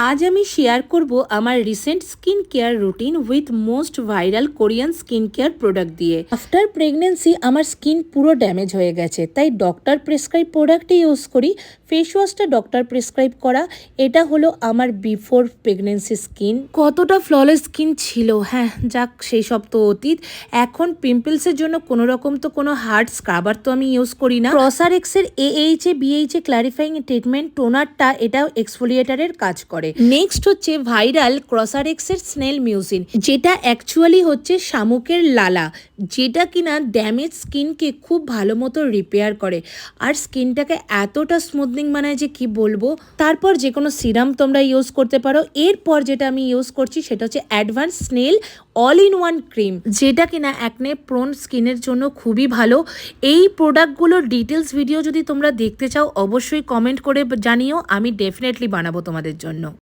আজ আমি শেয়ার করব আমার recent skin care routine with most viral Korean skin care product দিয়ে। আফটার প্রেগনেন্সি আমার স্কিন পুরো ড্যামেজ হয়ে গেছে, তাই ডক্টর প্রেসক্রাইব প্রোডাক্টই ইউজ করি। ফেস ওয়াশটা ডক্টর প্রেসক্রাইব করা। এটা হলো আমার বিফোর প্রেগনেন্সি স্কিন। কতটা ফ্ললেস স্কিন ছিল, হ্যাঁ যাক সেই সব তো অতীত। এখন পিম্পলসের জন্য কোনো রকম তো কোনো হার্ড স্ক্রাবার তো আমি ইউজ করি না। ক্রসারেক্সের বিএইচএ ক্লারিফাইং ট্রিটমেন্ট টোনারটা এটাও এক্সফোলিয়েটারের কাজ করে। নেক্সট হচ্ছে ভাইরাল ক্রসারেক্সের স্নেল মিউজিন, যেটা অ্যাকচুয়ালি হচ্ছে শামুকের লালা, যেটা কিনা ড্যামেজ স্কিনকে খুব ভালো মতো রিপেয়ার করে আর স্কিনটাকে এতটা স্মুথনিং বানায় যে কি বলবো। তারপর যে কোনো সিরাম তোমরা ইউজ করতে পারো। এরপর যেটা আমি ইউজ করছি সেটা হচ্ছে advance snail all in one cream, যেটা কিনা অ্যাকনে প্রোন স্কিনের জন্য খুবই ভালো। এই প্রোডাক্টগুলোর ডিটেলস ভিডিও যদি তোমরা দেখতে চাও অবশ্যই কমেন্ট করে জানিও, আমি ডেফিনেটলি বানাবো তোমাদের জন্য।